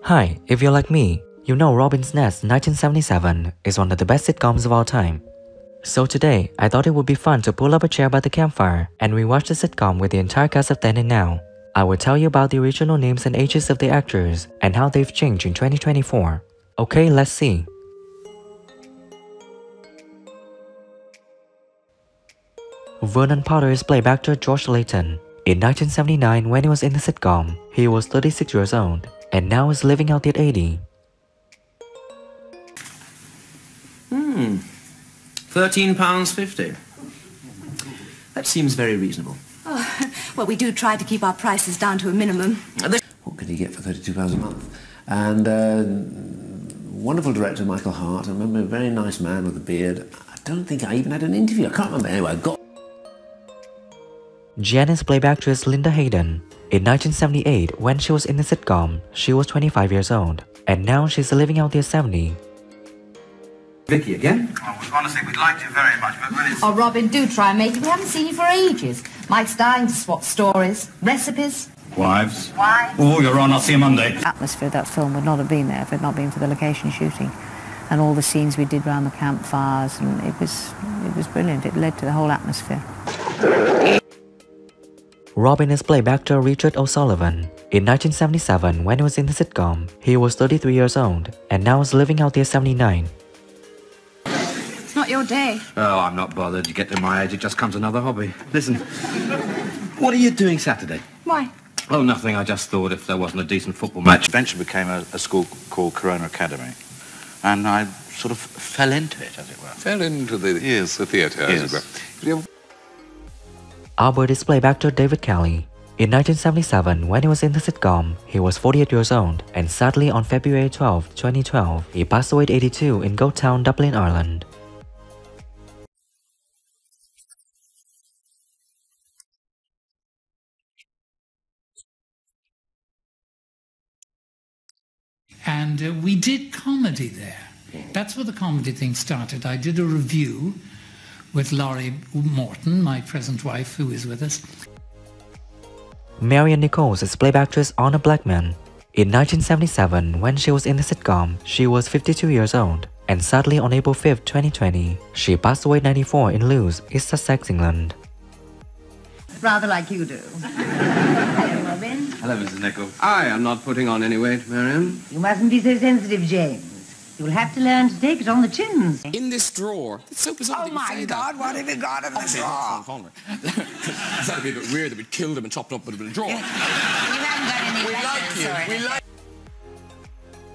Hi, if you're like me, you know Robin's Nest 1977 is one of the best sitcoms of all time. So today, I thought it would be fun to pull up a chair by the campfire and rewatch the sitcom with the entire cast of then and now. I will tell you about the original names and ages of the actors and how they've changed in 2024. Okay, let's see. Vernon Potter is played by actor George Leighton. In 1979, when he was in the sitcom, he was 36 years old, and now is living out at 80. £13.50. That seems very reasonable. Oh, well, we do try to keep our prices down to a minimum. What could he get for £32 a month? And wonderful director Michael Hart. I remember a very nice man with a beard. I don't think I even had an interview. I can't remember. Anyway, I got... Jen is played by actress Linda Hayden. In 1978, when she was in the sitcom, she was 25 years old, and now she's living out at 70. Vicky again? Oh, honestly, we'd like to very much, but when it's... Oh, Robin, do try and make it. We haven't seen you for ages. Mike's dying to swap stories, recipes. Wives? Wives? Oh, you're on. I'll see you Monday. The atmosphere of that film would not have been there if it had not been for the location shooting. And all the scenes we did around the campfires, and it was brilliant. It led to the whole atmosphere. Robin is played by actor Richard O Sullivan. In 1977, when he was in the sitcom, he was 33 years old, and now is living out at 79. It's not your day. Oh, I'm not bothered. You get to my age, it just comes another hobby. Listen, what are you doing Saturday? Why? Oh, nothing. I just thought if there wasn't a decent football match... Eventually became a school called Corona Academy. And I sort of fell into it, as it were. Fell into the theatre, as it were. Albert is played by actor David Kelly. In 1977, when he was in the sitcom, he was 48 years old, and sadly on February 12, 2012, he passed away at 82 in Goattown, Dublin, Ireland. And we did comedy there. That's where the comedy thing started. I did a review with Laurie Morton, my present wife, who is with us. Marian Nichols is played by actress Onor Blackman. In 1977, when she was in the sitcom, she was 52 years old, and sadly on April 5, 2020, she passed away at 94 in Lewes, East Sussex, England. Rather like you do. Hello, Robin. Hello, Mrs. Nichols. I am not putting on any weight, Marion. You mustn't be so sensitive, James. You'll have to learn to take it on the chins. In this drawer. It's so bizarre. Oh, my God, what have you got in the drawer? That'd be a bit weird that we'd killed him and chopped him up with a drawer. You haven't got any letters, We like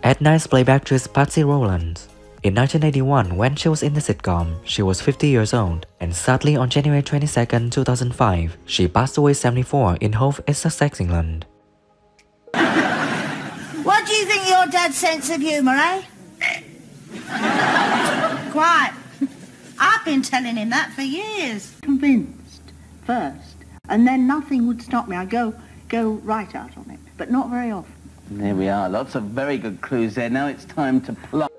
Edna is played by actress Patsy Rolland. In 1981, when she was in the sitcom, she was 50 years old, and sadly on January 22, 2005, she passed away at 74 in Hove, East Sussex, England. What do you think your dad's sense of humour, eh? Quiet. I've been telling him that for years. Convinced first, and then nothing would stop me. I'd go right out on it, but not very often. There we are. Lots of very good clues there. Now it's time to plot.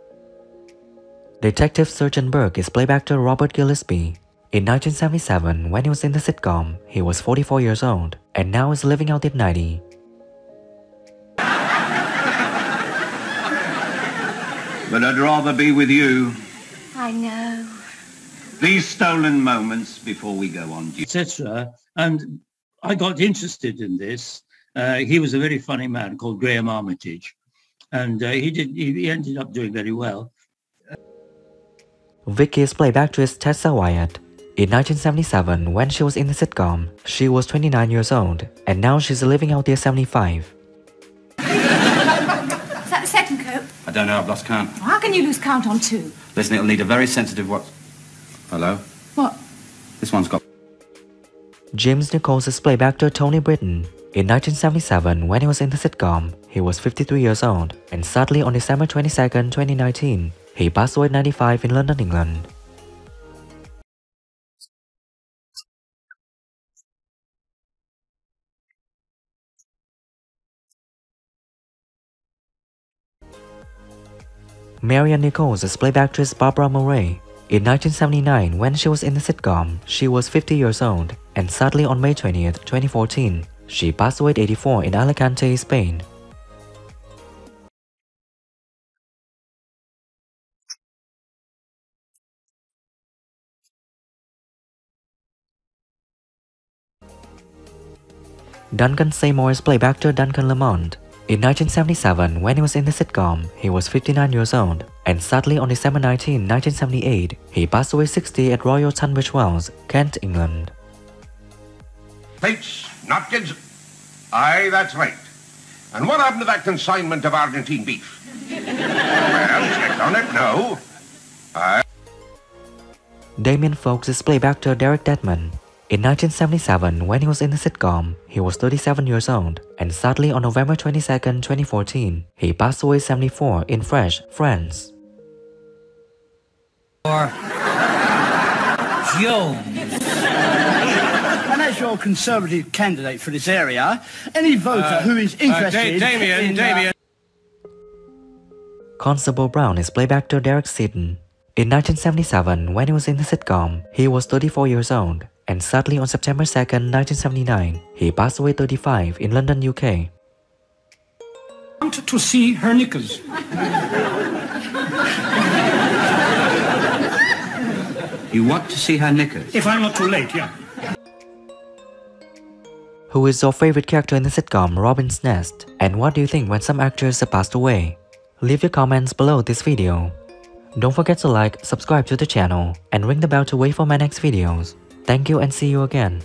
Detective Sergeant Burke is played by actor Robert Gillespie. In 1977, when he was in the sitcom, he was 44 years old, and now is living out at 90. But I'd rather be with you. I know. These stolen moments before we go on. Etc. And I got interested in this. He was a very funny man called Graham Armitage, and he ended up doing very well. Vicky is played by actress Tessa Wyatt. In 1977, when she was in the sitcom, she was 29 years old, and now she's living out at 75. Is that the second coat? I don't know. I've lost count. How can you lose count on two? Listen, it'll need a very sensitive what... Hello? What? This one's got... James Nichols is played by actor Tony Britton. In 1977, when he was in the sitcom, he was 53 years old, and sadly on December 22, 2019, he passed away at 95 in London, England. Marian Nichols is played by actress Barbara Murray. In 1979, when she was in the sitcom, she was 50 years old, and sadly on May 20th, 2014, she passed away at 84 in Alicante, Spain. Duncan Seymour is playback actor Duncan Lamont. In 1977, when he was in the sitcom, he was 59 years old, and sadly on December 19, 1978, he passed away 60 at Royal Tunbridge Wells, Kent, England. Plates, napkins? Aye, that's right. And what happened to that consignment of Argentine beef? Well, check on it now. Aye. Damien Folks is playback actor Derek Deadman. In 1977, when he was in the sitcom, he was 37 years old, and sadly on November 22, 2014, he passed away 74 in Fresh, France. Jones. And as your Conservative candidate for this area, any voter who is interested Damien. Constable Brown is playback actor Derek Seaton. In 1977, when he was in the sitcom, he was 34 years old, and sadly on September 2, 1979, he passed away 35 in London, UK. Want to see her knickers. You want to see her knickers? If I'm not too late, yeah. Who is your favorite character in the sitcom Robin's Nest? And what do you think when some actors have passed away? Leave your comments below this video. Don't forget to like, subscribe to the channel, and ring the bell to wait for my next videos. Thank you and see you again.